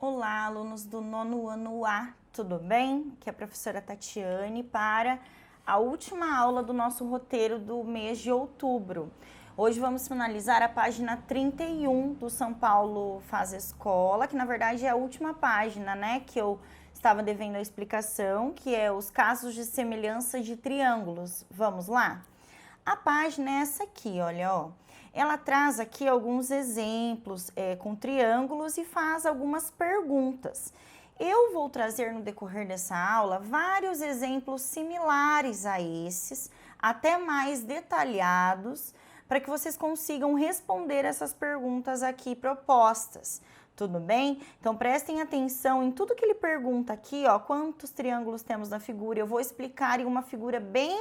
Olá, alunos do nono ano A, tudo bem? Aqui é a professora Tatiane para a última aula do nosso roteiro do mês de outubro. Hoje vamos finalizar a página 31 do São Paulo Faz Escola, que na verdade é a última página, né, que eu estava devendo a explicação, que é os casos de semelhança de triângulos. Vamos lá? A página é essa aqui, olha, ó. Ela traz aqui alguns exemplos com triângulos e faz algumas perguntas. Eu vou trazer no decorrer dessa aula vários exemplos similares a esses, até mais detalhados, para que vocês consigam responder essas perguntas aqui propostas. Tudo bem? Então prestem atenção em tudo que ele pergunta aqui, ó, quantos triângulos temos na figura. Eu vou explicar em uma figura bem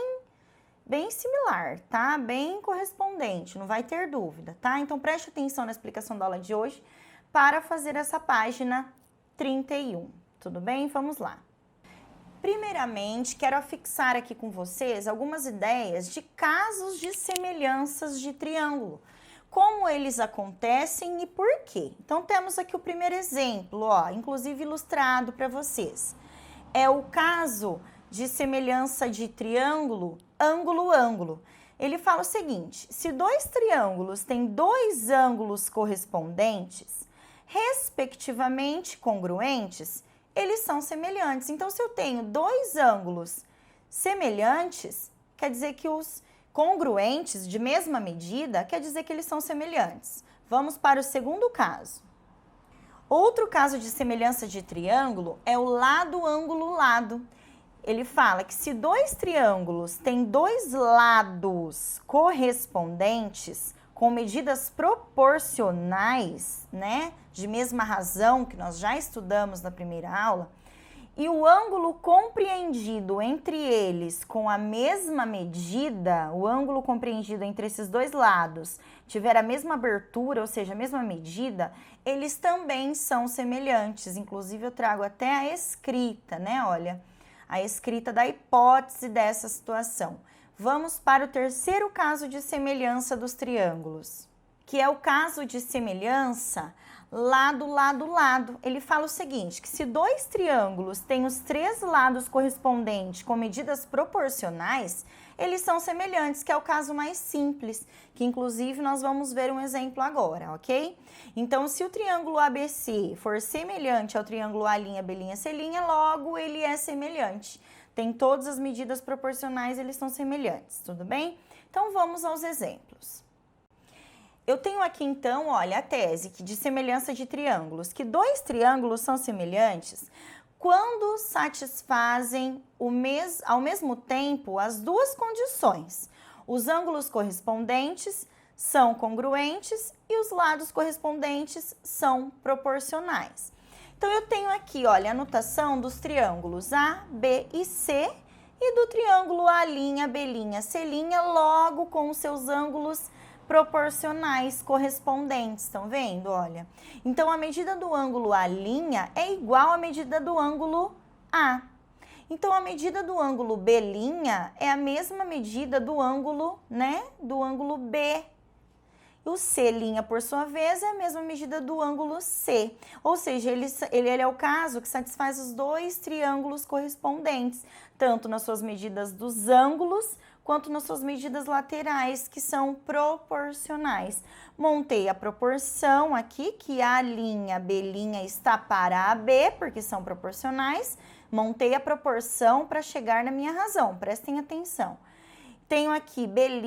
similar, tá? Bem correspondente, não vai ter dúvida, tá? Então, preste atenção na explicação da aula de hoje para fazer essa página 31, tudo bem? Vamos lá. Primeiramente, quero afixar aqui com vocês algumas ideias de casos de semelhanças de triângulo, como eles acontecem e por quê. Então, temos aqui o primeiro exemplo, ó, inclusive ilustrado para vocês. É o caso de semelhança de triângulo, ângulo-ângulo. Ele fala o seguinte: se dois triângulos têm dois ângulos correspondentes, respectivamente congruentes, eles são semelhantes. Então, se eu tenho dois ângulos semelhantes, quer dizer que os congruentes, de mesma medida, quer dizer que eles são semelhantes. Vamos para o segundo caso. Outro caso de semelhança de triângulo é o lado-ângulo-lado. Ele fala que se dois triângulos têm dois lados correspondentes com medidas proporcionais, né, de mesma razão que nós já estudamos na primeira aula, e o ângulo compreendido entre eles com a mesma medida, o ângulo compreendido entre esses dois lados tiver a mesma abertura, ou seja, a mesma medida, eles também são semelhantes. Inclusive eu trago até a escrita, né, olha, a escrita da hipótese dessa situação. Vamos para o terceiro caso de semelhança dos triângulos, que é o caso de semelhança lado, lado, lado. Ele fala o seguinte, que se dois triângulos têm os três lados correspondentes com medidas proporcionais, eles são semelhantes, que é o caso mais simples, que inclusive nós vamos ver um exemplo agora, ok? Então, se o triângulo ABC for semelhante ao triângulo A', B', C', logo ele é semelhante. Tem todas as medidas proporcionais, eles são semelhantes, tudo bem? Então, vamos aos exemplos. Eu tenho aqui, então, olha, a tese de semelhança de triângulos, que dois triângulos são semelhantes quando satisfazem ao mesmo tempo as duas condições. Os ângulos correspondentes são congruentes e os lados correspondentes são proporcionais. Então, eu tenho aqui, olha, a notação dos triângulos A, B e C e do triângulo A', B', C', logo com os seus ângulos proporcionais correspondentes, estão vendo? Olha, então a medida do ângulo A' é igual à medida do ângulo A. Então a medida do ângulo B' é a mesma medida do ângulo, né, do ângulo B. E o C', por sua vez, é a mesma medida do ângulo C. Ou seja, ele é o caso que satisfaz os dois triângulos correspondentes, tanto nas suas medidas dos ângulos, quanto nas suas medidas laterais, que são proporcionais. Montei a proporção aqui, que A', B' está para AB, porque são proporcionais. Montei a proporção para chegar na minha razão, prestem atenção. Tenho aqui B',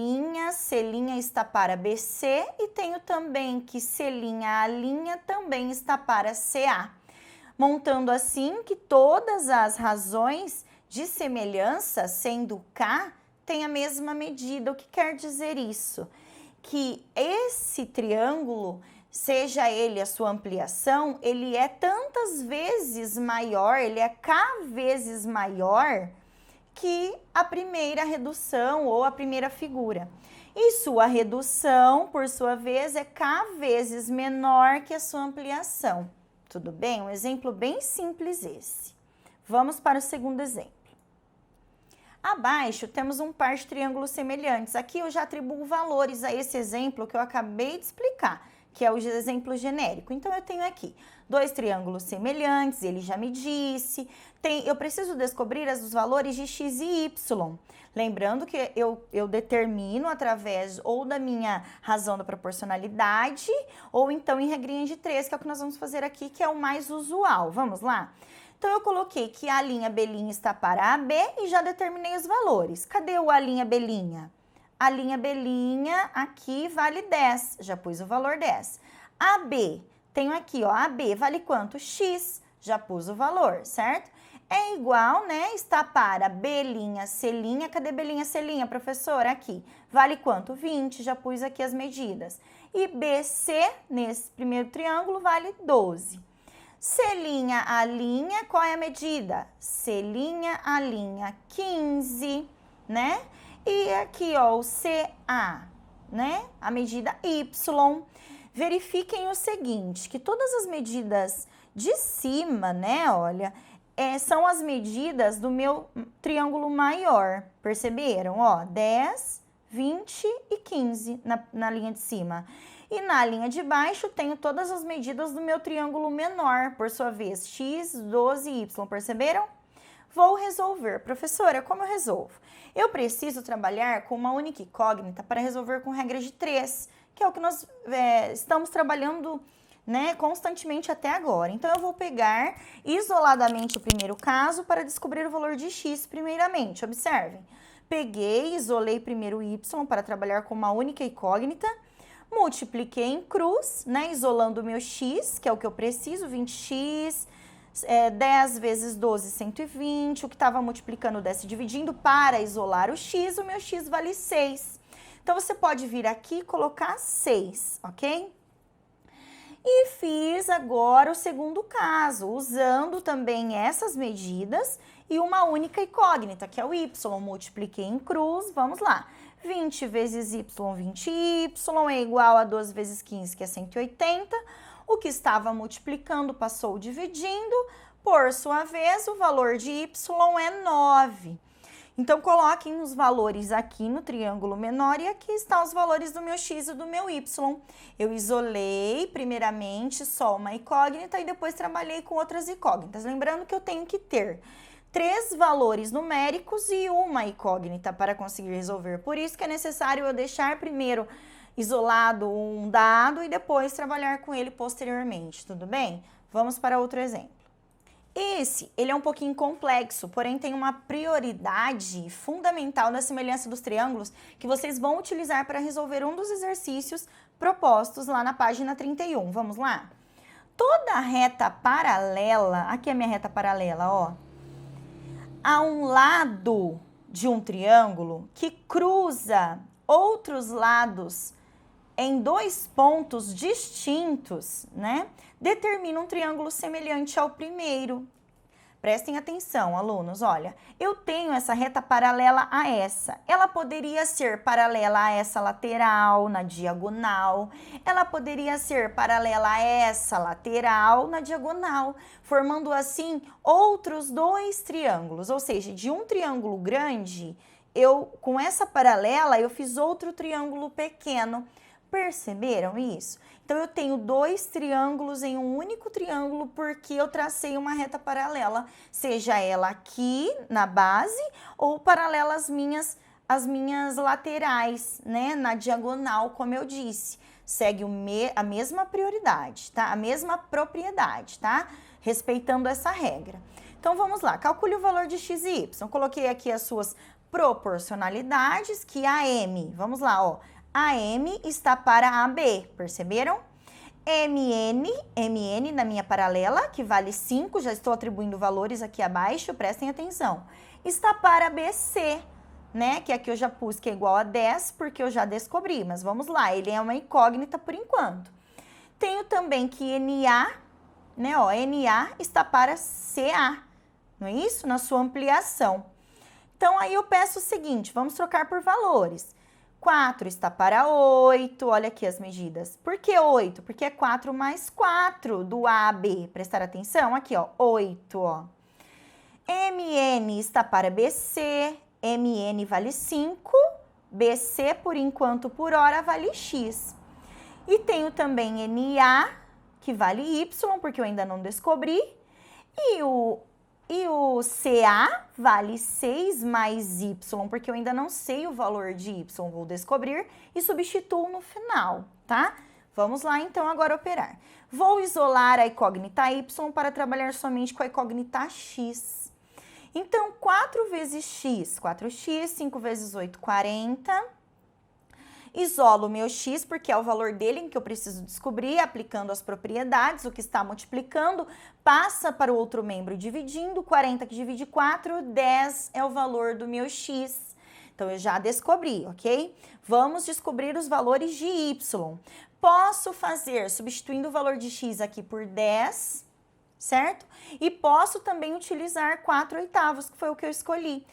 C' está para BC e tenho também que C', A' também está para CA. Montando assim que todas as razões de semelhança, sendo K, tem a mesma medida. O que quer dizer isso? Que esse triângulo, seja ele a sua ampliação, ele é tantas vezes maior, ele é K vezes maior que a primeira redução ou a primeira figura. E sua redução, por sua vez, é K vezes menor que a sua ampliação. Tudo bem? Um exemplo bem simples esse. Vamos para o segundo exemplo. Abaixo temos um par de triângulos semelhantes. Aqui eu já atribuo valores a esse exemplo que eu acabei de explicar, que é o exemplo genérico. Então, eu tenho aqui Dois triângulos semelhantes, ele já me disse. Eu preciso descobrir os valores de x e y. Lembrando que eu determino através ou da minha razão da proporcionalidade, ou então em regrinha de 3, que é o que nós vamos fazer aqui, que é o mais usual. Vamos lá? Então, eu coloquei que a linha B' está para AB e já determinei os valores. Cadê o A', B'? A linha B' aqui vale 10, já pus o valor 10. AB, tenho aqui, ó, AB vale quanto? X, já pus o valor, certo? É igual, né? Está para B', C', cadê B', C', professora? Aqui, vale quanto? 20, já pus aqui as medidas. E BC, nesse primeiro triângulo, vale 12. C', A', qual é a medida? C', A', 15, né? E aqui, ó, o CA, né? A medida Y. Verifiquem o seguinte, que todas as medidas de cima, né, olha, são as medidas do meu triângulo maior, perceberam? Ó, 10, 20 e 15 na linha de cima. E na linha de baixo, tenho todas as medidas do meu triângulo menor, por sua vez, x, 12 e y, perceberam? Vou resolver. Professora, como eu resolvo? Eu preciso trabalhar com uma única incógnita para resolver com regra de 3, que é o que nós estamos trabalhando, né, constantemente até agora. Então, eu vou pegar isoladamente o primeiro caso para descobrir o valor de x primeiramente. Observem. Peguei, isolei primeiro y para trabalhar com uma única incógnita, multipliquei em cruz, né, isolando o meu x, que é o que eu preciso, 20x, 10 vezes 12, 120, o que estava multiplicando desce dividindo para isolar o x, o meu x vale 6. Então, você pode vir aqui e colocar 6, ok? E fiz agora o segundo caso, usando também essas medidas e uma única incógnita, que é o y. Multipliquei em cruz, vamos lá. 20 vezes y, 20y, é igual a 12 vezes 15, que é 180. O que estava multiplicando passou dividindo, por sua vez, o valor de y é 9. Então, coloquem os valores aqui no triângulo menor e aqui estão os valores do meu x e do meu y. Eu isolei, primeiramente, só uma incógnita e depois trabalhei com outras incógnitas. Lembrando que eu tenho que ter 3 valores numéricos e uma incógnita para conseguir resolver. Por isso que é necessário eu deixar primeiro isolado um dado e depois trabalhar com ele posteriormente, tudo bem? Vamos para outro exemplo. Ele é um pouquinho complexo, porém tem uma prioridade fundamental na semelhança dos triângulos que vocês vão utilizar para resolver um dos exercícios propostos lá na página 31. Vamos lá? Toda reta paralela, aqui é a minha reta paralela, ó, a um lado de um triângulo que cruza outros lados em 2 pontos distintos, né? Determina um triângulo semelhante ao primeiro. Prestem atenção, alunos, olha, eu tenho essa reta paralela a essa. Ela poderia ser paralela a essa lateral, na diagonal. Ela poderia ser paralela a essa lateral, na diagonal, formando assim outros 2 triângulos. Ou seja, de um triângulo grande, com essa paralela, eu fiz outro triângulo pequeno. Perceberam isso? Então, eu tenho 2 triângulos em um único triângulo porque eu tracei uma reta paralela, seja ela aqui na base ou paralela às minhas laterais, né, na diagonal, como eu disse. Segue a mesma prioridade, tá? A mesma propriedade, tá? Respeitando essa regra. Então, vamos lá. Calcule o valor de x e y. Coloquei aqui as suas proporcionalidades, que AM, vamos lá, ó. AM está para AB, perceberam? MN na minha paralela, que vale 5, já estou atribuindo valores aqui abaixo, prestem atenção. Está para BC, né, que aqui eu já pus que é igual a 10, porque eu já descobri, mas vamos lá, ele é uma incógnita por enquanto. Tenho também que NA, né, ó, NA está para CA, não é isso? Na sua ampliação. Então, aí eu peço o seguinte, vamos trocar por valores. 4 está para 8, olha aqui as medidas. Por que 8? Porque é 4 mais 4 do A a B. Prestar atenção? Aqui, ó, 8, ó. MN está para BC, MN vale 5, BC, por enquanto, por hora, vale X. E tenho também NA, que vale y, porque eu ainda não descobri, e o CA vale 6 mais y, porque eu ainda não sei o valor de y, vou descobrir e substituo no final, tá? Vamos lá, então, agora operar. Vou isolar a incógnita y para trabalhar somente com a incógnita x. Então, 4 vezes x, 4x, 5 vezes 8, 40. Isolo o meu x, porque é o valor dele em que eu preciso descobrir, aplicando as propriedades, o que está multiplicando, passa para o outro membro dividindo, 40 que divide 4, 10 é o valor do meu x. Então, eu já descobri, ok? Vamos descobrir os valores de y. Posso fazer, substituindo o valor de x aqui por 10, certo? E posso também utilizar 4/8, que foi o que eu escolhi.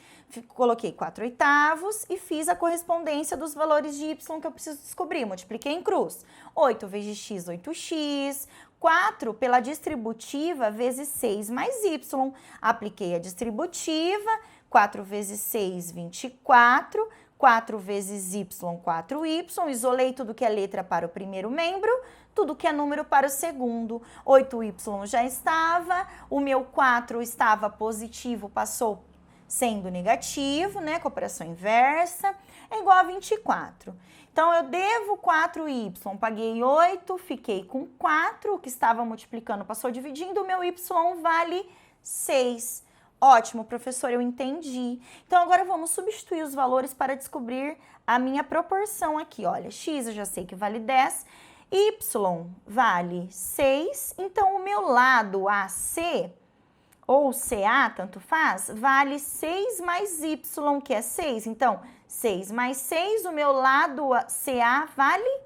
Coloquei 4/8 e fiz a correspondência dos valores de y que eu preciso descobrir. Multipliquei em cruz. 8 vezes x, 8x. 4 pela distributiva vezes 6 mais y. Apliquei a distributiva. 4 vezes 6, 24. 4 vezes y, 4y. Isolei tudo que é letra para o primeiro membro, tudo que é número para o segundo. 8y já estava, o meu 4 estava positivo, passou sendo negativo, né, com operação inversa, é igual a 24. Então, eu devo 4y, paguei 8, fiquei com 4, o que estava multiplicando passou dividindo, o meu y vale 6. Ótimo, professor, eu entendi. Então, agora vamos substituir os valores para descobrir a minha proporção aqui. Olha, x eu já sei que vale 10, y vale 6, então o meu lado AC, ou CA, tanto faz, vale 6 mais y, que é 6. Então, 6 mais 6, o meu lado CA vale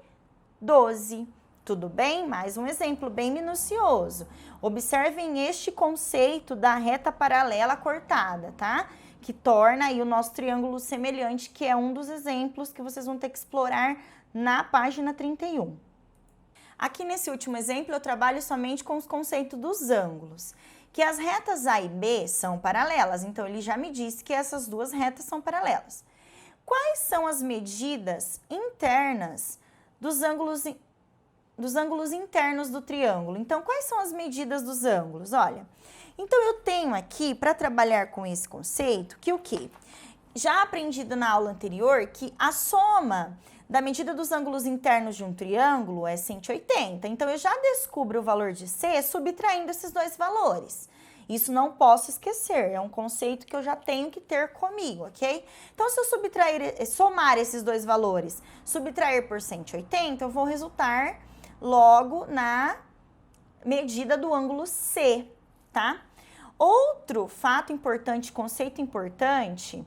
12. Tudo bem? Mais um exemplo bem minucioso. Observem este conceito da reta paralela cortada, tá? Que torna aí o nosso triângulo semelhante, que é um dos exemplos que vocês vão ter que explorar na página 31. Aqui nesse último exemplo, eu trabalho somente com os conceitos dos ângulos, que as retas A e B são paralelas, então ele já me disse que essas duas retas são paralelas. Quais são as medidas internas dos ângulos internos do triângulo? Então, quais são as medidas dos ângulos? Olha, então eu tenho aqui, para trabalhar com esse conceito, que o quê? Já aprendido na aula anterior que a soma da medida dos ângulos internos de um triângulo é 180. Então, eu já descubro o valor de C subtraindo esses dois valores. Isso não posso esquecer, é um conceito que eu já tenho que ter comigo, ok? Então, se eu somar esses dois valores, subtrair por 180, eu vou resultar logo na medida do ângulo C, tá? Outro fato importante, conceito importante,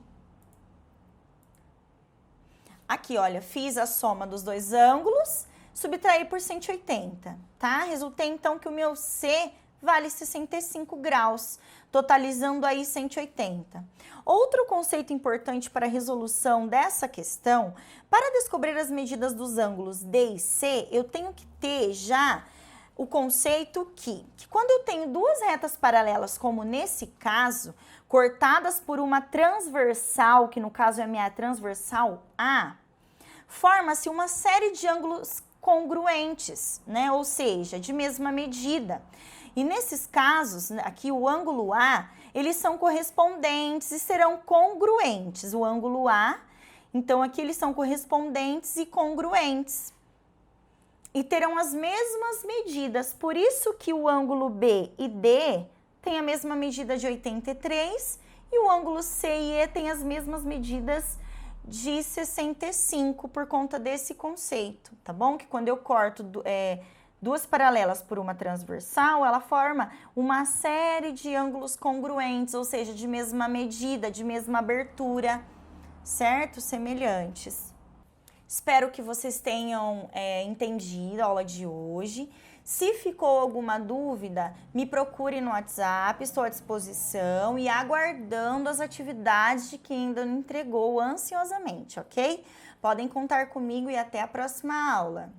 aqui, olha, fiz a soma dos dois ângulos, subtraí por 180, tá? Resultei, então, que o meu C vale 65 graus, totalizando aí 180. Outro conceito importante para a resolução dessa questão, para descobrir as medidas dos ângulos D e C, eu tenho que ter já o conceito que quando eu tenho duas retas paralelas, como nesse caso, cortadas por uma transversal, que no caso é a minha transversal A, forma-se uma série de ângulos congruentes, né? Ou seja, de mesma medida. E nesses casos, aqui o ângulo A, eles são correspondentes e serão congruentes. O ângulo A, então aqui eles são correspondentes e congruentes. E terão as mesmas medidas, por isso que o ângulo B e D tem a mesma medida de 83 e o ângulo C e E tem as mesmas medidas de 65 por conta desse conceito, tá bom? Que quando eu corto duas paralelas por uma transversal, ela forma uma série de ângulos congruentes, ou seja, de mesma medida, de mesma abertura, certo? Semelhantes. Espero que vocês tenham entendido a aula de hoje. Se ficou alguma dúvida, me procure no WhatsApp, estou à disposição e aguardando as atividades de quem ainda não entregou ansiosamente, ok? Podem contar comigo e até a próxima aula.